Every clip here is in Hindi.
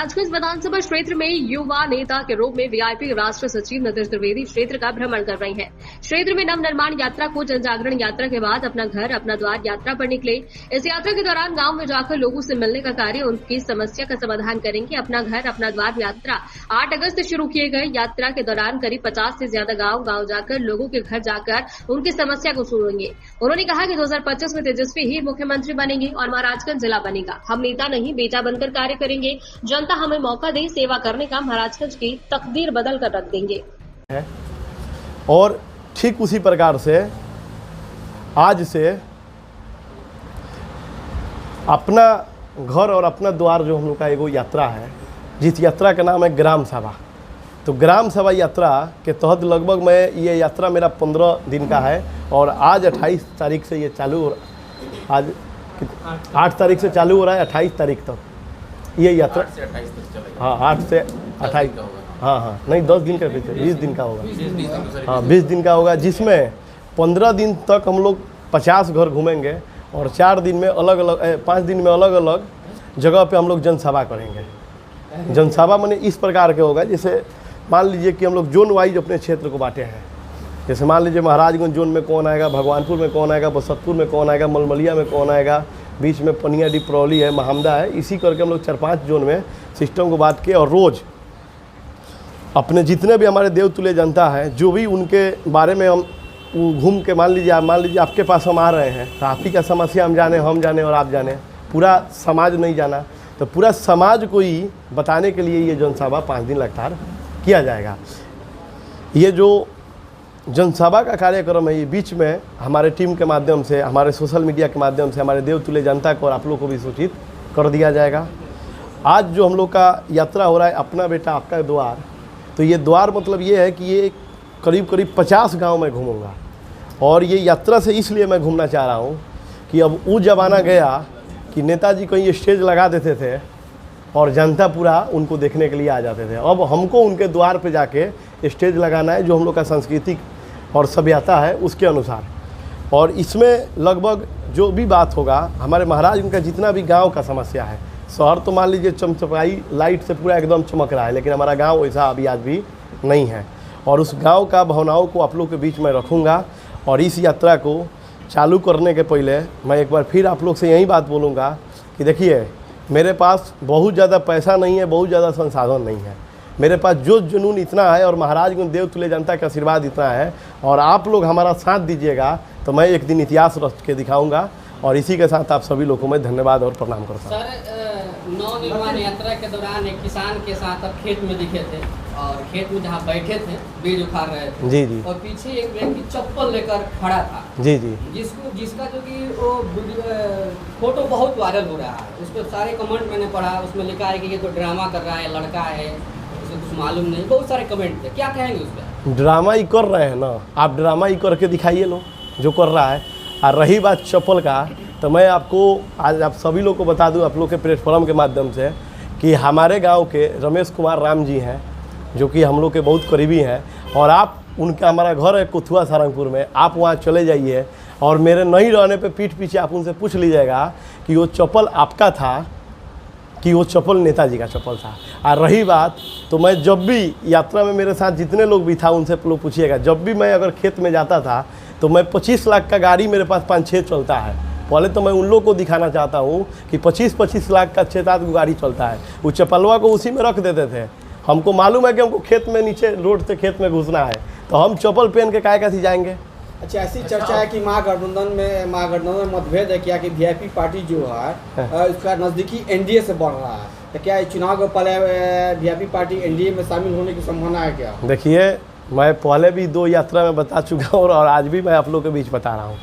महाराजगंज विधानसभा क्षेत्र में युवा नेता के रूप में वीआईपी राष्ट्रीय सचिव नरेश त्रिवेदी क्षेत्र का भ्रमण कर रही हैं। क्षेत्र में नव निर्माण यात्रा को जन जागरण यात्रा के बाद अपना घर अपना द्वार यात्रा पर निकले। इस यात्रा के दौरान गांव में जाकर लोगों से मिलने का कार्य, उनकी समस्या का समाधान करेंगे। अपना घर अपना द्वार यात्रा 8 अगस्त से शुरू किए गए यात्रा के दौरान करीब 50 से ज्यादा गाँव जाकर लोगों के घर जाकर उनकी समस्या को सुनेंगे। उन्होंने कहा कि 2025 में तेजस्वी ही मुख्यमंत्री बनेंगे और महाराजगंज जिला बनेगा। हम नेता नहीं बेटा बनकर कार्य करेंगे। जनता हमें मौका दे, सेवा करने का महाराजगंज की तकदीर बदल कर रख देंगे। और ठीक उसी प्रकार से आज से अपना घर और अपना द्वार जो हम लोग का एगो यात्रा है, जिस यात्रा का नाम है ग्राम सभा। तो ग्राम सभा यात्रा के तहत लगभग मैं ये यात्रा मेरा 15 दिन का है और आज 28 तारीख से ये चालू हो, आज 8 तारीख से चालू हो रहा है 28 तारीख तक ये यात्रा। 8 से 28 तक चलेगा। हाँ 8 से 28 हाँ नहीं 10 दिन का पीछे 20 दिन का होगा। हाँ 20 दिन का होगा, जिसमें 15 दिन तक हम लोग 50 घर घूमेंगे और 4 दिन में अलग अलग 5 दिन में अलग अलग जगह पे हम लोग जनसभा करेंगे। जनसभा माने इस प्रकार के होगा, जैसे मान लीजिए कि हम लोग जोन वाइज अपने क्षेत्र को बांटे हैं। जैसे मान लीजिए महाराजगंज जोन में कौन आएगा, भगवानपुर में कौन आएगा, बसतपुर में कौन आएगा, मलमलिया में कौन आएगा, बीच में पनिया डिप्रौली है, महमदा है। इसी करके हम लोग 4-5 जोन में सिस्टम को बांट के और रोज़ अपने जितने भी हमारे देवतुल्य जनता है, जो भी उनके बारे में हम घूम के मान लीजिए आपके पास हम आ रहे हैं तो आप ही का समस्या हम जाने और आप जाने, पूरा समाज नहीं जाना, तो पूरा समाज को ही बताने के लिए ये जनसभा 5 दिन लगातार किया जाएगा। ये जो जनसभा का कार्यक्रम है, ये बीच में हमारे टीम के माध्यम से, हमारे सोशल मीडिया के माध्यम से हमारे देवतुल्य जनता को और आप लोग को भी सूचित कर दिया जाएगा। आज जो हम लोग का यात्रा हो रहा है अपना बेटा आपका द्वार, तो ये द्वार मतलब ये है कि ये करीब 50 गांव में घूमूंगा। और ये यात्रा से इसलिए मैं घूमना चाह रहा हूँ कि अब वो ज़माना गया कि नेताजी कहीं स्टेज लगा देते थे और जनता पूरा उनको देखने के लिए आ जाते थे। अब हमको उनके द्वार पे जाके स्टेज लगाना है, जो हम लोग का सांस्कृतिक और सभ्यता है उसके अनुसार। और इसमें लगभग जो भी बात होगा, हमारे महाराज उनका जितना भी गांव का समस्या है, शहर तो मान लीजिए चमचमाई लाइट से पूरा एकदम चमक रहा है, लेकिन हमारा गांव वैसा अभी आज भी नहीं है। और उस गांव का भावनाओं को आप लोग के बीच में रखूँगा। और इस यात्रा को चालू करने के पहले मैं एक बार फिर आप लोग से यही बात बोलूँगा कि देखिए, मेरे पास बहुत ज़्यादा पैसा नहीं है, बहुत ज़्यादा संसाधन नहीं है, मेरे पास जो जुनून इतना है और महाराजगंज देवतुल्य जनता का आशीर्वाद इतना है, और आप लोग हमारा साथ दीजिएगा तो मैं एक दिन इतिहास रच के दिखाऊंगा। और इसी के साथ आप सभी लोगों को मैं धन्यवाद और प्रणाम करता हूँ। सर, नव निर्माण यात्रा के दौरान एक किसान के साथ आप खेत में दिखे थे और खेत में जहाँ बैठे थे बीज उखाड़ रहे थे। जी जी। और पीछे एक व्यक्ति चप्पल लेकर खड़ा था। जी जी। जिसका जो कि वो फोटो बहुत वायरल हो रहा है, उस पर सारे कमेंट मैंने पढ़ा, उसमें लिखा है कि ये तो ड्रामा कर रहा है, लड़का है, उसे कुछ मालूम नहीं, बहुत सारे कमेंट थे। क्या कहेंगे उस पर? ड्रामा ही कर रहे हैं ना, आप ड्रामा ही करके दिखाइए लो जो कर रहा है। और रही बात चप्पल का, तो मैं आपको आज आप सभी लोग को बता दूं, आप लोग के प्लेटफॉर्म के माध्यम से, कि हमारे गांव के रमेश कुमार राम जी हैं, जो कि हम लोग के बहुत करीबी हैं। और आप उनका, हमारा घर है कुथुआ सारंगपुर में, आप वहाँ चले जाइए और मेरे नहीं रहने पे पीठ पीछे आप उनसे पूछ लीजिएगा कि वो चप्पल आपका था कि वो चप्पल नेताजी का चप्पल था। और रही बात, तो मैं जब भी यात्रा में मेरे साथ जितने लोग भी था उनसे लोग पूछिएगा, जब भी मैं अगर खेत में जाता था तो मैं 25 लाख का गाड़ी मेरे पास 5-6 चलता है। पहले तो मैं उन लोग को दिखाना चाहता हूँ कि 25-25 लाख का 6-7 गाड़ी चलता है। वो चप्पलवा को उसी में रख देते थे। हमको मालूम है कि हमको खेत में नीचे रोड से खेत में घुसना है, तो हम चप्पल पहन के काय कैसे जाएंगे। अच्छा, ऐसी चर्चा है कि महागठबंधन में मतभेद है क्या, कि वीआईपी पार्टी जो है उसका नज़दीकी एनडीए से बढ़ रहा है, तो क्या चुनाव के पहले वीआईपी पार्टी एनडीए में शामिल होने की संभावना है क्या? देखिए, मैं पहले भी 2 यात्रा में बता चुका हूँ और आज भी मैं आप लोग के बीच बता रहा हूँ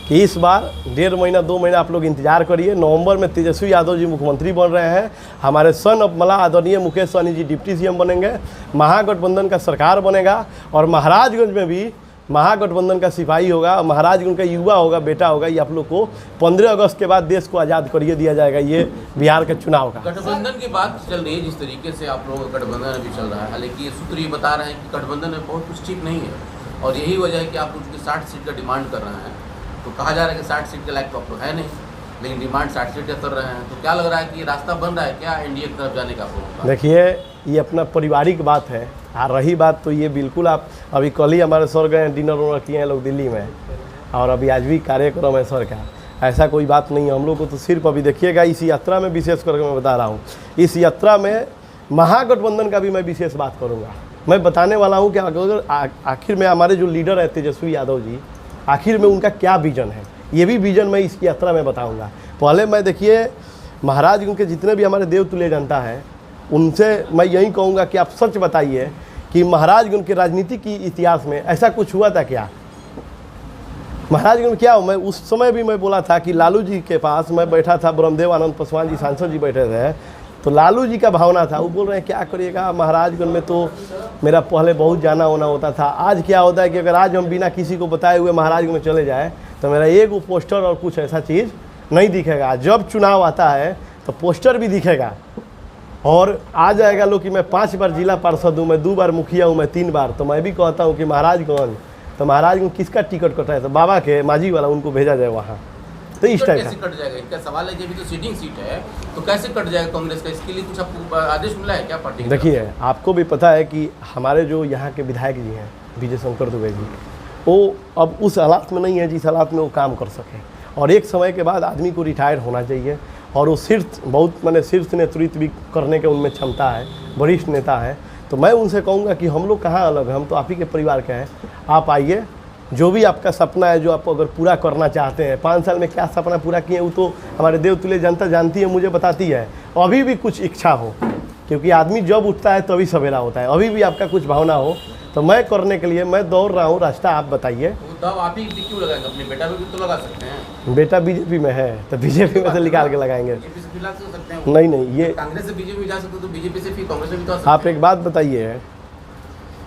कि इस बार 1.5 महीना 2 महीना आप लोग इंतजार करिए। नवंबर में तेजस्वी यादव जी मुख्यमंत्री बन रहे हैं, हमारे सन ऑफ मला आदरणीय मुकेश सहनी जी डिप्टी सीएम बनेंगे, महागठबंधन का सरकार बनेगा और महाराजगंज में भी महागठबंधन का सिपाही होगा, महाराजगंज का युवा होगा, बेटा होगा। ये आप लोग को 15 अगस्त के बाद देश को आज़ाद करिए दिया जाएगा, ये बिहार के चुनाव का। गठबंधन की बात चल रही है, जिस तरीके से आप लोगों का गठबंधन अभी चल रहा है, हालांकि ये सूत्र ये बता रहे हैं कि गठबंधन में बहुत कुछ ठीक नहीं है और यही वजह है कि आप उसकी 60 सीट का डिमांड कर रहे हैं। तो कहा जा रहा है कि 60 सीट के लायक तो आप लोग है नहीं। लेकिन डिमांड 60 से 78 रहे हैं, तो क्या लग रहा है कि रास्ता बन रहा है क्या एनडीए की तरफ जाने का? देखिए, ये अपना पारिवारिक बात है। रही बात तो ये बिल्कुल आप अभी कल ही हमारे सर गए डिनर वनर किए हैं लोग दिल्ली में, और अभी आज भी कार्यक्रम है सर का। ऐसा कोई बात नहीं है हम लोग को, तो सिर्फ अभी देखिएगा इस यात्रा में विशेष करके मैं बता रहा हूँ, इस यात्रा में महागठबंधन का भी मैं विशेष बात करूँगा। मैं बताने वाला हूँ कि अगर आखिर में हमारे जो लीडर है तेजस्वी यादव जी, आखिर में उनका क्या विजन है, ये भी विजन मैं इस यात्रा में बताऊँगा। पहले मैं देखिए महाराजगंज के जितने भी हमारे देवतुल्य जनता है उनसे मैं यही कहूँगा कि आप सच बताइए कि महाराजगंज के राजनीति की इतिहास में ऐसा कुछ हुआ था क्या? महाराजगंज में क्या हो, मैं उस समय भी मैं बोला था कि लालू जी के पास मैं बैठा था, ब्रह्मदेव आनंद पासवान जी सांसद जी बैठे थे, तो लालू जी का भावना था, वो बोल रहे हैं क्या करिएगा महाराजगंज में तो मेरा पहले बहुत जाना होना होता था। आज क्या होता है कि अगर आज हम बिना किसी को बताए हुए महाराजगंज में चले जाए तो मेरा एक पोस्टर और कुछ ऐसा चीज़ नहीं दिखेगा। जब चुनाव आता है तो पोस्टर भी दिखेगा और आ जाएगा लोग कि मैं 5 बार जिला पार्षद हूँ, मैं 2 बार मुखिया हूँ, मैं 3 बार। तो मैं भी कहता हूँ कि महाराजगंज, तो महाराजगंज किसका टिकट कटा है? तो बाबा के मांझी वाला, उनको भेजा जाए वहाँ। तो इस टाइप का कट जाएगा, इनका सवाल है कि अभी तो सीटिंग सीट है तो कैसे कट जाएगा कांग्रेस का? इसके लिए कुछ आपको आदेश मिला है क्या पार्टी? देखिए, आपको भी पता है कि हमारे जो यहाँ के विधायक जी हैं विजय शंकर दुबे जी, वो अब उस हालात में नहीं है जिस हालात में वो काम कर सके, और एक समय के बाद आदमी को रिटायर होना चाहिए, और वो शीर्ष बहुत मैंने शीर्ष नेतृत्व भी करने के उनमें क्षमता है, वरिष्ठ नेता है। तो मैं उनसे कहूँगा कि हम लोग कहाँ अलग हैं, हम तो आप ही के परिवार के हैं। आप आइए, जो भी आपका सपना है, जो आप अगर पूरा करना चाहते हैं, 5 साल में क्या सपना पूरा किए वो तो हमारे देवतुल्य जनता जानती है, मुझे बताती है। अभी भी कुछ इच्छा हो, क्योंकि आदमी जब उठता है तभी सवेरा होता है, अभी भी आपका कुछ भावना हो तो मैं करने के लिए मैं दौड़ रहा हूँ। रास्ता आप बताइए। आप ही क्यों लगाएंगे? अपने बेटा भी तो लगा सकते हैं। बेटा बीजेपी में है तो बीजेपी में से निकाल के लगाएंगे। नहीं, ये कांग्रेस से बीजेपी जा सकते तो बीजेपी से फिर कांग्रेस में भी तो। आप एक बात बताइए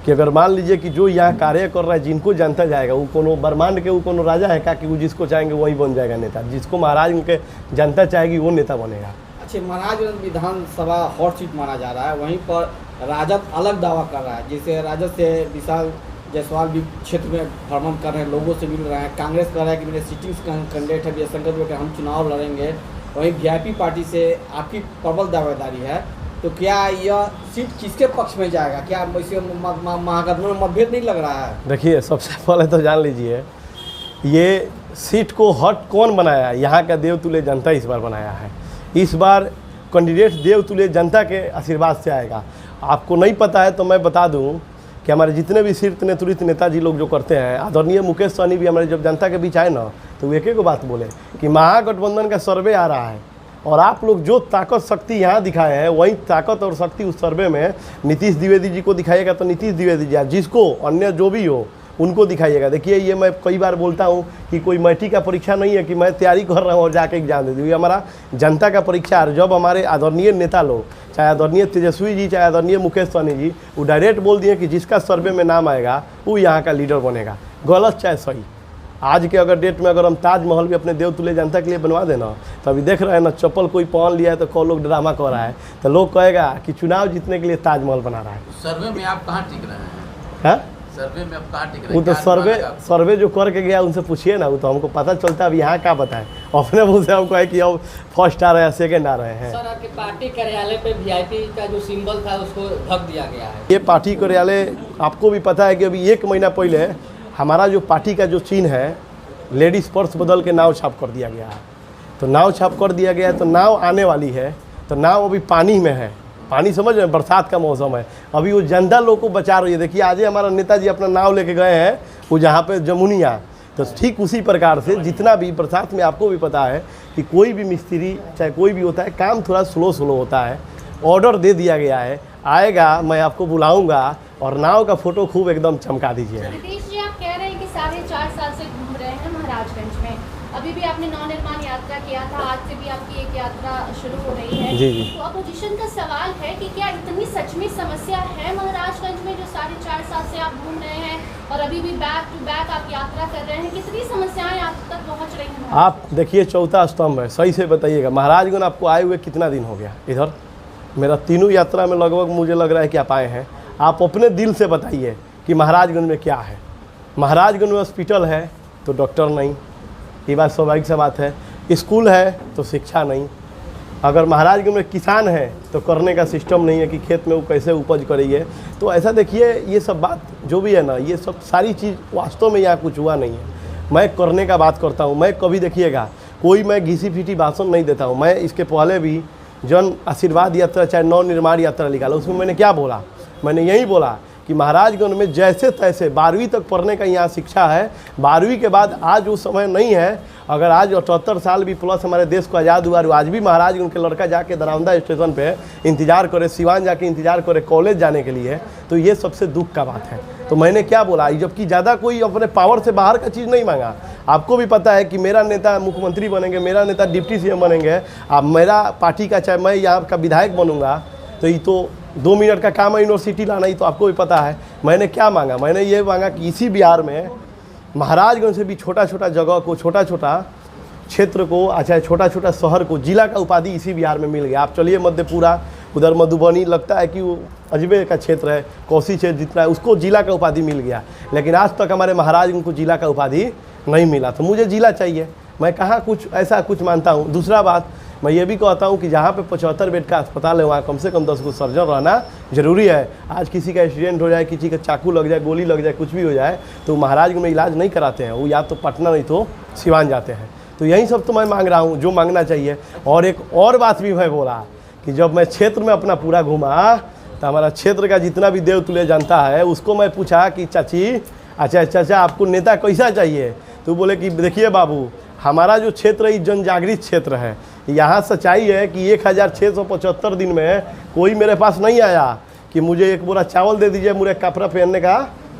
कि अगर मान लीजिए कि जो यहाँ कार्य कर रहा है, जिनको जानता जाएगा, वो कोनो ब्रह्मांड के वो कोनो राजा है क्या कि वो जिसको चाहेंगे वही बन जाएगा नेता? जिसको महाराज उनके जनता चाहेगी वो नेता बनेगा। अच्छा, महाराजगंज विधानसभा हॉट सीट माना जा रहा है, वहीं पर राजद अलग दावा कर रहा है। जैसे राजद से विशाल जायसवाल भी क्षेत्र में भ्रमण कर रहे हैं, लोगों से मिल रहे हैं। कांग्रेस कह रहा है कि मेरे सिटिंग कैंडिडेट है विजय शंकर दुबे, हम चुनाव लड़ेंगे। वहीं वीआईपी पार्टी से आपकी प्रबल दावेदारी है, तो क्या यह सीट किसके पक्ष में जाएगा? क्या वैसे महागठबंधन में मतभेद नहीं लग रहा है? देखिए, सबसे पहले तो जान लीजिए ये सीट को हॉट कौन बनाया है? यहाँ का देवतुल्य जनता इस बार बनाया है। इस बार कैंडिडेट देवतुल्य जनता के आशीर्वाद से आएगा। आपको नहीं पता है तो मैं बता दूं कि हमारे जितने भी शीर्ष नेतृत्व नेताजी लोग जो करते हैं, आदरणीय मुकेश सहनी भी हमारे जब जनता के बीच आए ना, तो वो एक एक बात बोले कि महागठबंधन का सर्वे आ रहा है और आप लोग जो ताकत शक्ति यहाँ दिखाए हैं वही ताकत और शक्ति उस सर्वे में नीतीश द्विवेदी जी को दिखाइएगा तो नीतीश द्विवेदी जी, जिसको अन्य जो भी हो उनको दिखाइएगा। देखिए, ये मैं कई बार बोलता हूँ कि कोई मैट्रिक का परीक्षा नहीं है कि मैं तैयारी कर रहा हूँ और जाके एग्जाम दे दूँ। ये हमारा जनता का परीक्षा है। जब हमारे आदरणीय नेता लोग, चाहे आदरणीय तेजस्वी जी, चाहे आदरणीय मुकेश सहनी जी, वो डायरेक्ट बोल दिए कि जिसका सर्वे में नाम आएगा वो यहाँ का लीडर बनेगा, गलत चाहे सही। आज के अगर डेट में अगर हम ताजमहल भी अपने देवतुल्य जनता के लिए बनवा देना, तो अभी देख रहे हैं ना, चप्पल कोई पहन लिया है तो कौन लोग ड्रामा कर रहा है, तो लोग कहेगा कि चुनाव जीतने के लिए ताजमहल बना रहा है। सर्वे में आप कहाँ टिक रहे हैं? सर्वे में आप कहाँ टिक रहे हैं? वो तो सर्वे जो करके गया उनसे पूछिए ना, वो तो हमको पता चलता है। अब यहाँ क्या बताएं, अपने मुँह से हमको है कि अब फर्स्ट आ रहे हैं, सेकेंड आ रहे हैं। सर, आपके पार्टी कार्यालय पे वीआईपी का जो सिंबल था उसको ढक दिया गया है। ये पार्टी कार्यालय, आपको भी पता है कि अभी 1 महीना पहले हमारा जो पार्टी का जो चिन्ह है लेडीज पर्स बदल के नाव छाप कर दिया गया है। तो नाव छाप कर दिया गया है, तो नाव आने वाली है, तो नाव अभी पानी में है। पानी समझ रहे हैं, बरसात का मौसम है, अभी वो जनता लोग को बचा रही है। देखिए, आज ही हमारा नेताजी अपना नाव लेके गए हैं वो जहाँ पे जमुनिया, तो ठीक उसी प्रकार से जितना भी बरसात में, आपको भी पता है कि कोई भी मिस्त्री चाहे कोई भी होता है, काम थोड़ा स्लो होता है। ऑर्डर दे दिया गया है, आएगा, मैं आपको बुलाऊँगा और नाव का फोटो खूब एकदम चमका दीजिए। रितेश जी, आप कह रहे हैं कि 4.5 साल से घूम रहे हैं महाराजगंज में, अभी भी आपने नवनिर्माण यात्रा किया था, आज से भी आपकी एक यात्रा शुरू हो रही है। जी जी। तो अपोजिशन का सवाल है कि क्या इतनी सच में समस्या है महाराजगंज में जो 4.5 साल से आप घूम रहे हैं और अभी भी बैक टू बैक आप यात्रा कर रहे हैं? कितनी समस्याएं आप तक पहुँच रही हैं? आप देखिए, चौथा स्तंभ है, सही से बताइएगा। महाराजगंज आपको आए हुए कितना दिन हो गया? इधर मेरा 3 यात्रा में लगभग मुझे लग रहा है कि आप आए हैं। आप अपने दिल से बताइए कि महाराजगंज में क्या है। महाराजगंज में हॉस्पिटल है तो डॉक्टर नहीं, ये बात स्वाभाविक सा बात है। स्कूल है तो शिक्षा नहीं, अगर महाराजगंज में किसान है तो करने का सिस्टम नहीं है कि खेत में वो कैसे उपज करेंगे। तो ऐसा देखिए, ये सब बात जो भी है ना, ये सब सारी चीज़ वास्तव में यहाँ कुछ हुआ नहीं है। मैं करने का बात करता हूँ। मैं कभी देखिएगा कोई मैं घिसी पीटी भाषण नहीं देता हूँ। मैं इसके पहले भी जन आशीर्वाद यात्रा चाहे नव निर्माण यात्रा निकाला, उसमें मैंने क्या बोला, मैंने यही बोला कि महाराजगंज में जैसे तैसे 12वीं तक पढ़ने का यहाँ शिक्षा है। 12वीं के बाद आज वो समय नहीं है। अगर आज 78 साल भी प्लस हमारे देश को आज़ाद हुआ, आज भी महाराजगंज के लड़का जाके दरौंदा स्टेशन पे इंतज़ार करे, सिवान जाके इंतज़ार करे कॉलेज जाने के लिए, तो ये सबसे दुख का बात है। तो मैंने क्या बोला, जबकि ज़्यादा कोई अपने पावर से बाहर का चीज़ नहीं मांगा। आपको भी पता है कि मेरा नेता मुख्यमंत्री बनेंगे, मेरा नेता डिप्टी सीएम बनेंगे, अब मेरा पार्टी का चाहे मैं यहाँ का विधायक बनूंगा, तो ये तो 2 मिनट का काम है यूनिवर्सिटी लाना, ही तो आपको भी पता है। मैंने क्या मांगा, मैंने ये मांगा कि इसी बिहार में महाराजगंज से भी छोटा छोटा जगह को, छोटा छोटा क्षेत्र को, चाहे छोटा छोटा शहर को जिला का उपाधि इसी बिहार में मिल गया। आप चलिए मधेपुरा, उधर मधुबनी, लगता है कि वो अजबे का क्षेत्र है, कोसी क्षेत्र जितना है, उसको जिला का उपाधि मिल गया। लेकिन आज तक हमारे महाराजगंज को जिला का उपाधि नहीं मिला। तो मुझे जिला चाहिए, मैं कहाँ कुछ ऐसा कुछ मानता हूँ। दूसरा बात, मैं ये भी कहता हूँ कि जहाँ पे 75 बेड का अस्पताल है, वहाँ कम से कम 10 को सर्जन रहना जरूरी है। आज किसी का एक्सीडेंट हो जाए, किसी का चाकू लग जाए, गोली लग जाए, कुछ भी हो जाए, तो महाराजगंज में इलाज नहीं कराते हैं, वो या तो पटना नहीं तो सिवान जाते हैं। तो यही सब तो मैं मांग रहा हूँ, जो मांगना चाहिए। और एक और बात भी मैं बोला कि जब मैं क्षेत्र में अपना पूरा घूमा, तो हमारा क्षेत्र का जितना भी देवतुल्य जनता है, उसको मैं पूछा कि चाची, अच्छा चाचा आपको नेता कैसा चाहिए, तो बोले कि देखिए बाबू, हमारा जो क्षेत्र है जनजागृत क्षेत्र है। यहाँ सच्चाई है कि 1675 दिन में कोई मेरे पास नहीं आया कि मुझे एक बोरा चावल दे दीजिए, मुझे कपड़ा पहनने का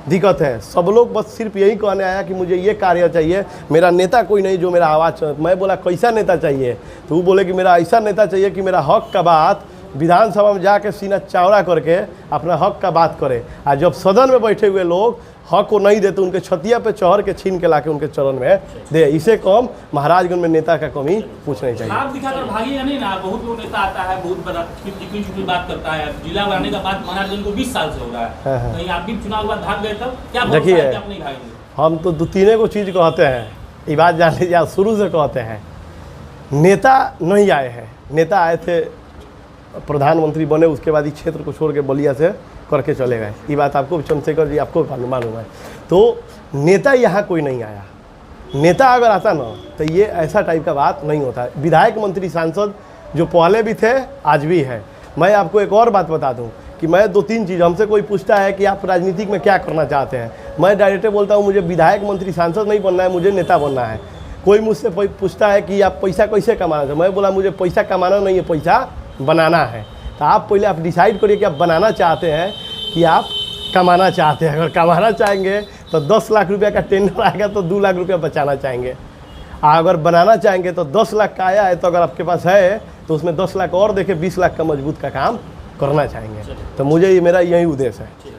दिक्कत है। सब लोग बस सिर्फ यही कहने आया कि मुझे ये कार्य चाहिए, मेरा नेता कोई नहीं जो मेरा आवाज़। मैं बोला कैसा नेता चाहिए, तो वो बोले कि मेरा ऐसा नेता चाहिए कि मेरा हक का बात विधानसभा में जाके सीना चौड़ा करके अपना हक का बात करे, और जब सदन में बैठे हुए लोग हक को नहीं देते, उनके छतिया पे चढ़ के छीन के लाके उनके चरण में दे। इसे कम महाराजगंज में नेता का कमी पूछनी चाहिए। आप दिखाकर भागिए नहीं ना, बहुत लोग नेता आता है, बहुत बड़ा छोटी बात करता है। जिला बनाने का बात महाराजगंज को 20 साल से हो रहा है, कहीं आप भी चुनाव बाद भाग गए तब क्या देखिए, आप नहीं भागेंगे? हम तो 2-3 को चीज़ कहते हैं, ये बात जान लीजिए, शुरू से कहते हैं। नेता नहीं आए हैं, नेता आए थे, प्रधानमंत्री बने, उसके बाद इस क्षेत्र को छोड़ के बलिया से करके चले गए। ये बात आपको चंद्रशेखर जी आपको मालूम है। तो नेता यहाँ कोई नहीं आया। नेता अगर आता ना तो ये ऐसा टाइप का बात नहीं होता है। विधायक, मंत्री, सांसद जो पहले भी थे आज भी है। मैं आपको एक और बात बता दूं कि मैं 2-3 चीज़, हमसे कोई पूछता है कि आप राजनीतिक में क्या करना चाहते हैं, मैं डायरेक्ट बोलता हूँ मुझे विधायक, मंत्री, सांसद नहीं बनना है, मुझे नेता बनना है। कोई मुझसे पूछता है कि आप पैसा कैसे कमाना है, मैं बोला मुझे पैसा कमाना नहीं है, पैसा बनाना है। तो आप पहले आप डिसाइड करिए कि आप बनाना चाहते हैं कि आप कमाना चाहते हैं। अगर कमाना चाहेंगे तो 10 लाख रुपया का टेंडर आएगा तो 2 लाख रुपया बचाना चाहेंगे। अगर बनाना चाहेंगे तो 10 लाख का आया है, तो अगर आपके पास है तो उसमें 10 लाख और देके 20 लाख का मजबूत का काम करना चाहेंगे। तो मुझे मेरा यही उद्देश्य है जी।